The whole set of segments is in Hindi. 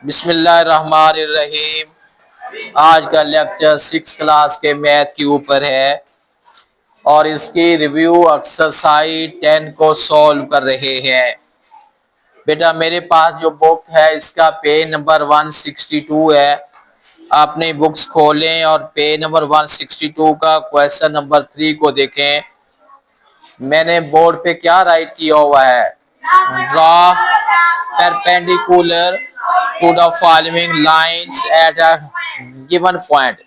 बिस्मिल्लाहिर्रहमानिर्रहीम। आज का लेक्चर 6 क्लास के मैथ के ऊपर है और इसकी रिव्यू एक्सरसाइज 10 को सॉल्व कर रहे हैं। बेटा मेरे पास जो बुक है इसका पेज नंबर 162 है। अपनी बुक्स खोलें और पेज नंबर 162 का क्वेश्चन नंबर 3 को देखें। मैंने बोर्ड पे क्या राइट किया हुआ है, draw perpendicular to the following lines at a given point.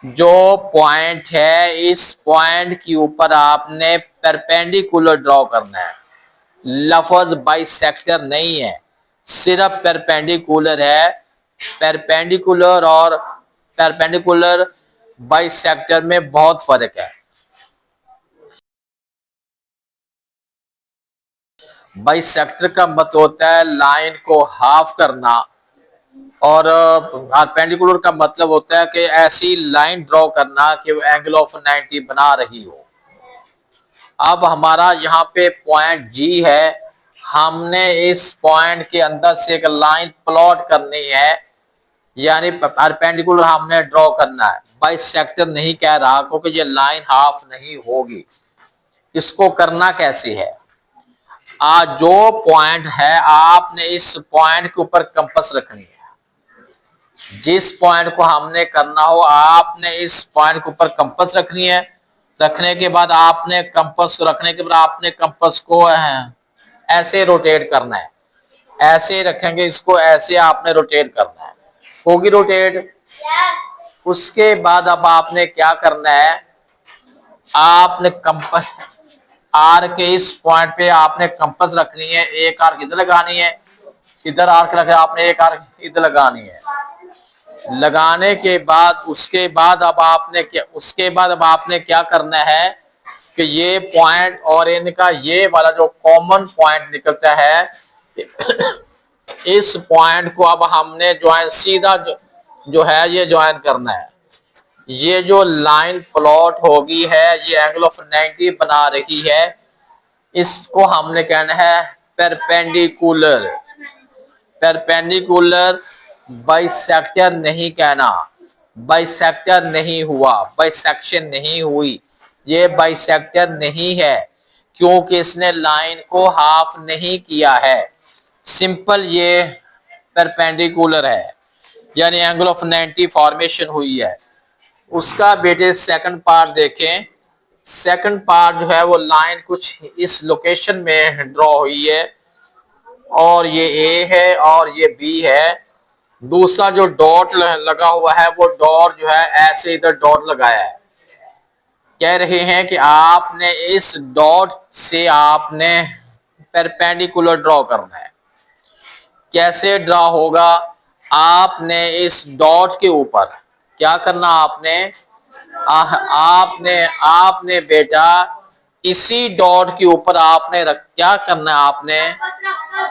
जो पॉइंट है इस पॉइंट के ऊपर आपने परपेंडिकुलर ड्रॉ करना है। लफ्ज बाइसेक्टर नहीं है, सिर्फ परपेंडिकुलर है। परपेंडिकुलर और परपेंडिकुलर बाइसेक्टर में बहुत फर्क है। बाइसेक्टर का मतलब होता है लाइन को हाफ करना और परपेंडिकुलर का मतलब होता है कि ऐसी लाइन ड्रॉ करना कि वो एंगल ऑफ 90 बना रही हो। अब हमारा यहाँ पे पॉइंट जी है, हमने इस पॉइंट के अंदर से एक लाइन प्लॉट करनी है, यानी परपेंडिकुलर हमने ड्रॉ करना है। बाइसेक्टर नहीं कह रहा क्योंकि ये लाइन हाफ नहीं होगी। इसको करना कैसे है, आज जो पॉइंट है आपने इस पॉइंट के ऊपर कंपास रखनी है। जिस पॉइंट को हमने करना हो आपने इस पॉइंट के ऊपर कंपास रखनी है। रखने के बाद आपने कंपास को रखने के बाद आपने कंपास को ऐसे रोटेट करना है। ऐसे रखेंगे इसको, ऐसे आपने रोटेट करना है, होगी रोटेट। उसके बाद अब आपने क्या करना है, आपने कंपास आर के इस पॉइंट पे आपने कंपास रखनी है। एक आर्क इधर लगानी है, इधर आर्क लगा, आपने एक आर्क इधर लगानी है। लगाने के बाद उसके बाद अब आपने क्या करना है कि ये पॉइंट और इनका ये वाला जो कॉमन पॉइंट निकलता है इस पॉइंट को अब हमने ज्वाइन सीधा जो है ये ज्वाइन करना है। ये जो लाइन प्लॉट होगी है ये एंगल ऑफ 90 बना रही है, इसको हमने कहना है परपेंडिकुलर। परपेंडिकुलर बाइसेक्टर नहीं कहना, बाइसेक्टर नहीं हुआ, बाइसेक्शन नहीं हुई, ये बाइसेक्टर नहीं है क्योंकि इसने लाइन को हाफ नहीं किया है। सिंपल ये परपेंडिकुलर है, यानी एंगल ऑफ 90 फॉर्मेशन हुई है। उसका बेटे सेकंड पार्ट देखें। सेकंड पार्ट जो है वो लाइन कुछ इस लोकेशन में ड्रॉ हुई है और ये ए है और ये बी है। दूसरा जो डॉट लगा हुआ है वो डॉट जो है ऐसे इधर डॉट लगाया है। कह रहे हैं कि आपने इस डॉट से आपने परपेंडिकुलर ड्रॉ करना है। कैसे ड्रॉ होगा, आपने इस डॉट के ऊपर क्या करना, आपने बेटा इसी डॉट के ऊपर आपने क्या करना है, आपने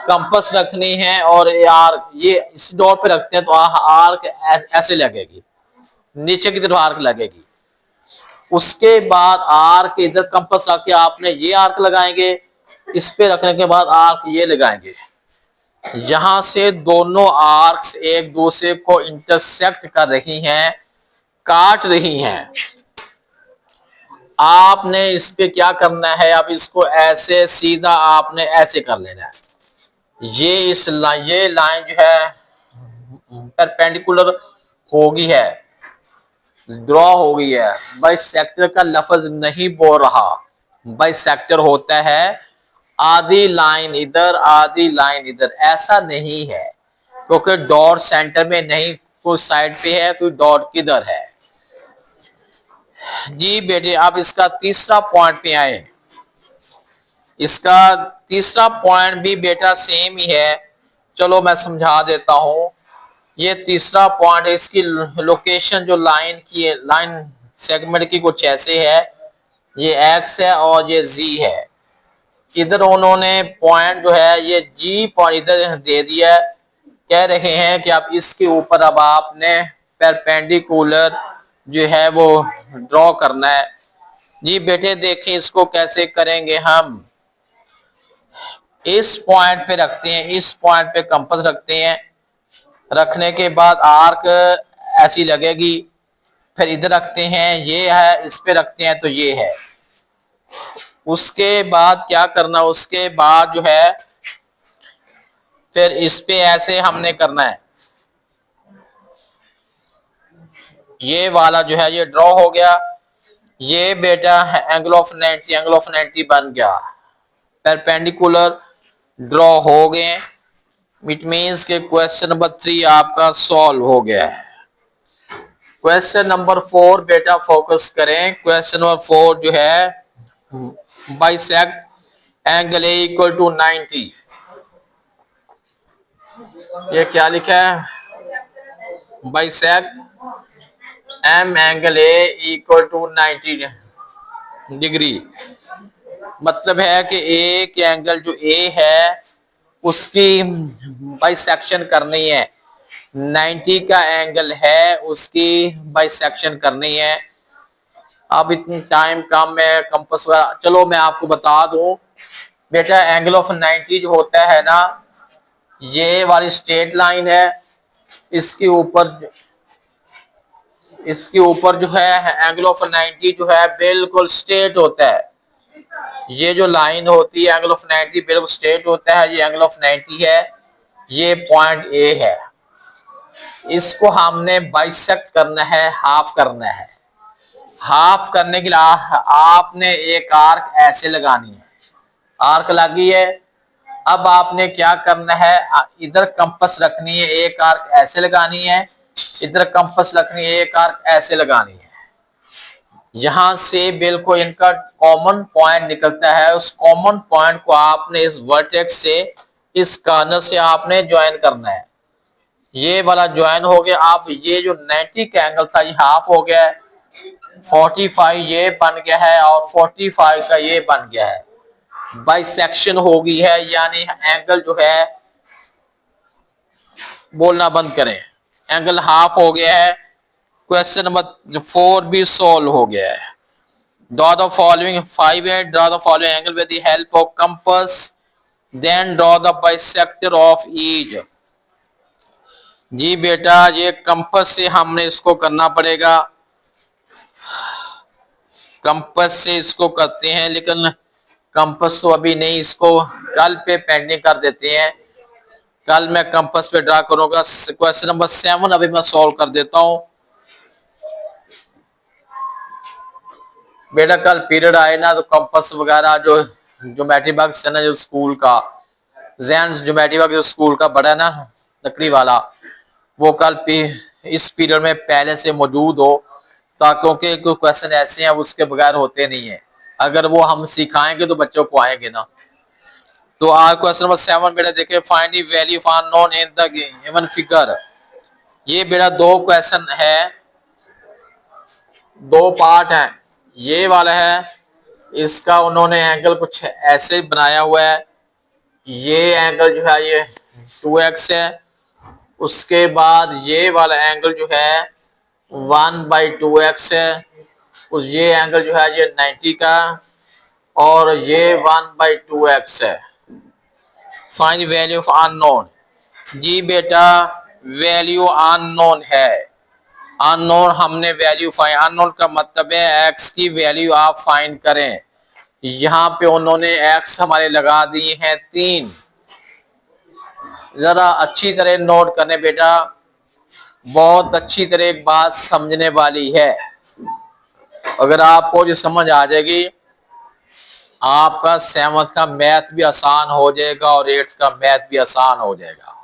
कंपास रखनी है और आर्क ये इस डॉट पे रखते हैं तो आर्क ऐसे लगेगी, नीचे की तरफ आर्क लगेगी। उसके बाद आर्क इधर कंपास रख के आपने ये आर्क लगाएंगे, इस पे रखने के बाद आर्क ये लगाएंगे। यहां से दोनों आर्क्स एक दूसरे को इंटरसेक्ट कर रही हैं, काट रही हैं। आपने इस पे क्या करना है, अब इसको ऐसे सीधा आपने ऐसे कर लेना है। ये लाइन जो है परपेंडिकुलर होगी है, ड्रॉ हो गई है। बाइसेक्टर का लफ्ज नहीं बोल रहा, बाइसेक्टर होता है आधी लाइन इधर आधी लाइन इधर, ऐसा नहीं है क्योंकि डॉट सेंटर में नहीं, कोई साइड पे है, कोई डॉट किधर है। जी बेटे अब इसका तीसरा पॉइंट पे आए। इसका तीसरा पॉइंट भी बेटा सेम ही है, चलो मैं समझा देता हूं। ये तीसरा पॉइंट है, इसकी लोकेशन जो लाइन की है, लाइन सेगमेंट की कुछ ऐसे है, ये एक्स है और ये जी है। इधर उन्होंने पॉइंट जो है ये जी पॉइंट इधर दे दिया है। कह रहे हैं कि अब इसके ऊपर अब आपने परपेंडिकुलर जो है वो ड्रॉ करना है। जी बेटे देखें इसको कैसे करेंगे, हम इस पॉइंट पे रखते हैं, इस पॉइंट पे कंपास रखते हैं। रखने के बाद आर्क ऐसी लगेगी, फिर इधर रखते हैं, ये है, इस पे रखते हैं तो ये है। उसके बाद क्या करना, उसके बाद जो है फिर इस पे ऐसे हमने करना है, ये वाला जो है ये ड्रॉ हो गया। ये बेटा एंगल ऑफ 90, एंगल ऑफ 90 बन गया, परपेंडिकुलर ड्रॉ हो गए। इट मीन्स के क्वेश्चन नंबर 3 आपका सॉल्व हो गया है। क्वेश्चन नंबर 4 बेटा फोकस करें। क्वेश्चन नंबर 4 जो है bisect angle A equal to 90। ये क्या लिखा है, bisect M angle A equal to 90 degree. मतलब है कि एक एंगल जो ए है उसकी बाइसेक्शन करनी है, 90 का एंगल है उसकी बाइसेक्शन करनी है। अब इतनी टाइम कम है, कंपास चलो मैं आपको बता दूं बेटा, एंगल ऑफ 90 जो होता है ना, ये वाली स्ट्रेट लाइन है, इसके ऊपर जो है एंगल ऑफ 90 जो है बिल्कुल स्ट्रेट होता है। ये जो लाइन होती है एंगल ऑफ 90 बिल्कुल स्ट्रेट होता है, ये एंगल ऑफ 90 है, ये पॉइंट ए है। इसको हमने बाइसेक्ट करना है, हाफ करना है। हाफ करने के लिए आपने एक आर्क ऐसे लगानी है, आर्क लगी है। अब आपने क्या करना है, इधर कंपास रखनी है, एक आर्क ऐसे लगानी है, इधर कंपास रखनी है, एक आर्क ऐसे लगानी है। यहां से बिल्कुल इनका कॉमन पॉइंट निकलता है, उस कॉमन पॉइंट को आपने इस वर्टेक्स से, इस कॉर्नर से आपने ज्वाइन करना है। ये वाला ज्वाइन हो गया। आप ये जो 90 का एंगल था ये हाफ हो गया है, 45 ये बन गया है और 45 का ये बन गया है, बाइसेक्शन हो गई है। यानी एंगल जो है, बोलना बंद करें, एंगल हाफ हो गया है। क्वेश्चन नंबर 4 भी सोल्व हो गया है। ड्रॉ द फॉलोइंग 5 है, draw the following angle with the help of compass, then draw the bisector of each. जी बेटा, ये कंपास से हमने इसको करना पड़ेगा, कंपास से इसको करते हैं, लेकिन कंपास तो अभी नहीं, इसको कल पे पेंडिंग कर देते हैं। कल मैं कंपास पे ड्रा करूंगा। क्वेश्चन नंबर 7 अभी मैं सॉल्व कर देता हूं बेटा। कल पीरियड आए ना तो कंपास वगैरह जो ज्योमेट्री बॉक्स है ना, जो स्कूल का जैन ज्योमेट्री बॉक्स जो स्कूल का बड़ा ना लकड़ी वाला, वो कल इस पीरियड में पहले से मौजूद हो, क्योंकि कुछ क्वेश्चन ऐसे हैं उसके बगैर होते नहीं है। अगर वो हम सिखाएंगे तो बच्चों को आएंगे ना। तो आज क्वेश्चन नंबर 7 बेटा देखिए, find the value of unknown in the given figure. ये बेटा दो क्वेश्चन है, दो पार्ट है। ये वाला है, इसका उन्होंने एंगल कुछ ऐसे बनाया हुआ है, ये एंगल जो है ये 2x है। उसके बाद ये वाला एंगल जो है 1/2x है। उस ये एंगल जो है ये 90 का, और ये 1/2x है। Find value of unknown. जी बेटा, वैल्यू अननोन है, अननोन हमने वैल्यू फाइंड, अननोन का मतलब है एक्स की वैल्यू आप फाइंड करें। यहाँ पे उन्होंने एक्स हमारे लगा दिए हैं 3। जरा अच्छी तरह नोट करने बेटा, बहुत अच्छी तरह एक बात समझने वाली है। अगर आपको जो समझ आ जाएगी, आपका 7th का मैथ भी आसान हो जाएगा और 8th का मैथ भी आसान हो जाएगा।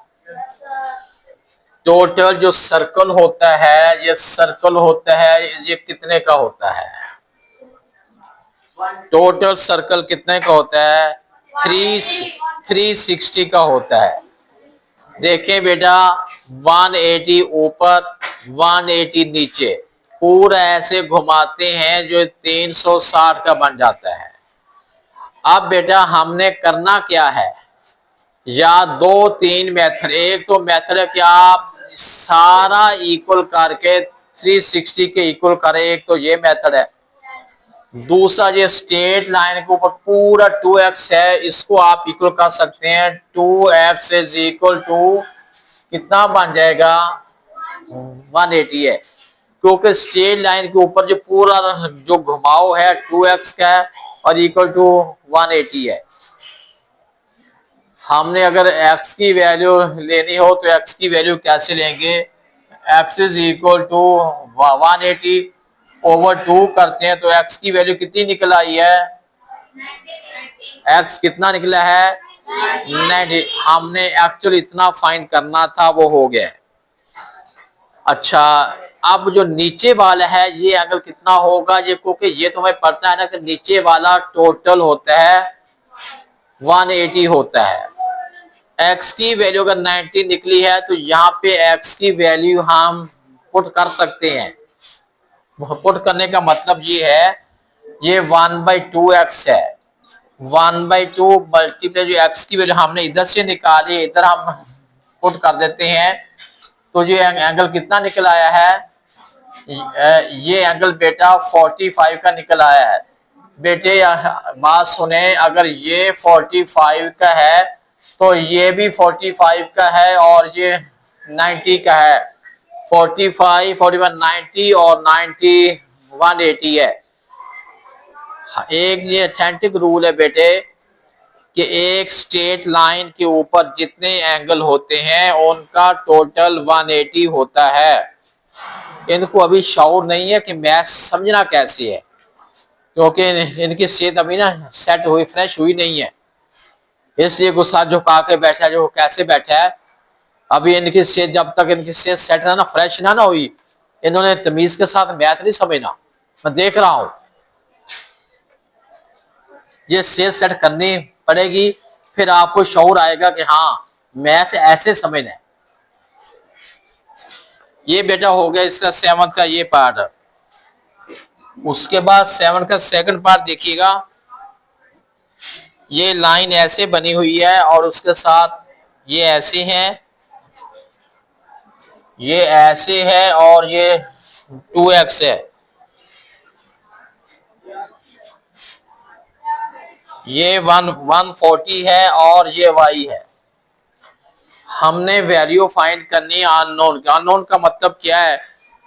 टोटल जो सर्कल होता है, ये सर्कल होता है, ये कितने का होता है? टोटल सर्कल कितने का होता है? 360 का होता है। देखें बेटा, 180 ऊपर 180 नीचे, पूरा ऐसे घुमाते हैं जो 360 का बन जाता है। अब बेटा हमने करना क्या है, या 2-3 मेथड। एक तो मेथड है कि आप सारा इक्वल करके 360 के इक्वल करें, एक तो ये मेथड है। दूसरा, ये स्ट्रेट लाइन के ऊपर पूरा 2x है, इसको आप इक्वल कर सकते हैं। 2x इज इक्वल टू कितना बन जाएगा 180 है, क्योंकि स्ट्रेट लाइन के ऊपर जो पूरा जो घुमाव है 2x का है और इक्वल टू 180 है। हमने अगर x की वैल्यू लेनी हो तो x की वैल्यू कैसे लेंगे, x is equal to 180 over 2 करते हैं तो x की वैल्यू कितनी निकल आई है, x कितना निकला है 90। हमने एक्चुअली इतना फाइंड करना था, वो हो गया। अच्छा, अब जो नीचे वाला है ये एंगल कितना होगा, ये क्योंकि ये तो हमें पता है ना कि नीचे वाला टोटल होता है 180 होता है। x की वैल्यू अगर 90 निकली है तो यहाँ पे x की वैल्यू हम पुट कर सकते हैं। पुट करने का मतलब ये है, ये 1/2x है, 1/2 मल्टीप्लाई जो x की वैल्यू हमने इधर से निकाली इधर हम पुट कर देते हैं तो ये एंगल कितना निकल आया है, ये एंगल बेटा 45 का निकल आया है। बेटे बात सुने, अगर ये 45 का है तो ये भी 45 का है और ये 90 का है। 45, 41, 90 और 90 180 है। एक ये अथेंटिक रूल है बेटे कि एक स्ट्रेट लाइन के ऊपर जितने एंगल होते हैं उनका टोटल 180 होता है। इनको अभी शऊर नहीं है कि मैथ समझना कैसे है, क्योंकि इनकी सेहत अभी ना सेट हुई, फ्रेश हुई नहीं है, इसलिए गुस्सा झुका के बैठा है जो कैसे बैठा है। अभी इनकी सेहत, जब तक इनकी सेहत सेट ना फ्रेश ना हुई, इन्होंने तमीज के साथ मैथ नहीं समझना। मैं देख रहा हूं, ये सेहत सेट करनी पड़ेगी, फिर आपको शऊर आएगा कि हाँ मैथ ऐसे समझना है। ये बेटा हो गया इसका 7th का ये पार्ट। उसके बाद 7 का सेकंड पार्ट देखिएगा। ये लाइन ऐसे बनी हुई है और उसके साथ ये ऐसे हैं, ये ऐसे है और ये 2x है। ये 140 है और ये y है। हमने वैल्यू फाइंड करनी है अननोन का। अननोन का मतलब क्या है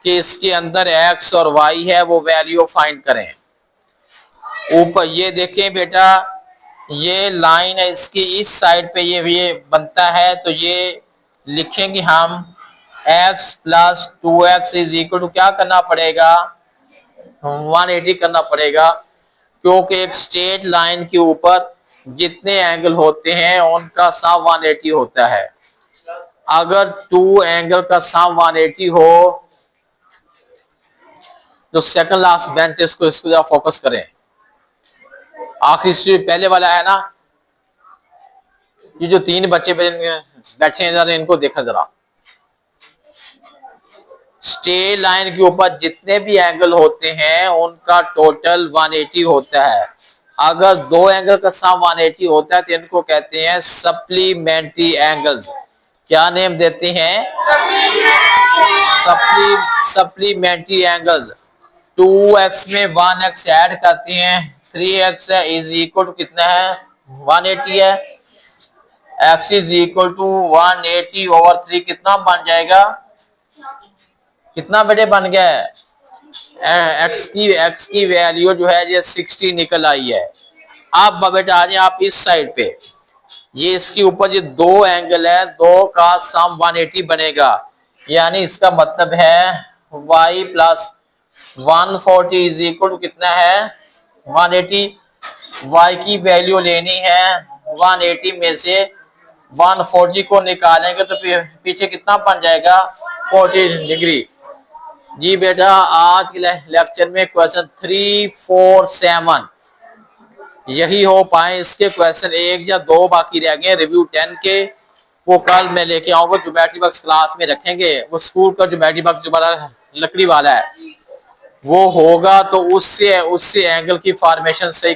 कि इसके अंदर x और y है, वो वैल्यू फाइंड करें। ऊपर ये देखें बेटा, ये लाइन है, इसकी इस साइड पे ये बनता है तो ये लिखेंगे हम x plus 2x is equal to क्या करना पड़ेगा 180 करना पड़ेगा, क्योंकि एक स्ट्रेट लाइन के ऊपर जितने एंगल होते हैं उनका सम 180 होता है। अगर 2 एंगल का सम 180 हो, जो सेकंड लास्ट बेंच इसको जरा फोकस करें। आखिरी पहले वाला है ना, ये जो 3 बच्चे बैठे हैं जरा इनको देखा जरा। स्ट्रेट लाइन के ऊपर जितने भी एंगल होते हैं उनका टोटल 180 होता है। अगर 2 एंगल का सम 180 होता है तो इनको कहते हैं सप्लीमेंट्री एंगल्स। क्या नेम देते हैं, सप्लीमेंट्री एंगल्स। 2x में 1x ऐड करते हैं, 3x इज इक्वल टू कितना है 180 है। x is equal to 180 over 3 कितना बन जाएगा, कितना बेटे बन गया है, x की वैल्यू जो है ये 60 निकल आई है। अब बेटा आ जाए आप इस साइड पे, ये इसके ऊपर ये 2 एंगल है, 2 का सम 180 बनेगा, यानी इसका मतलब है y plus 140 is equal to कितना है 180। y की वैल्यू लेनी है 180 में से 140 को निकालेंगे तो पीछे कितना बन जाएगा 40 डिग्री। जी बेटा, आज के लेक्चर में क्वेश्चन 3, 4, 7 यही हो पाए। इसके क्वेश्चन 1 या 2 बाकी रह गए रिव्यू 10 के, वो कल मैं लेके आऊंगा। ज्योमेट्री बॉक्स क्लास में रखेंगे, वो स्कूल का ज्योमेट्री बॉक्स जो बड़ा लकड़ी वाला है वो होगा, तो उससे एंगल की फॉर्मेशन सही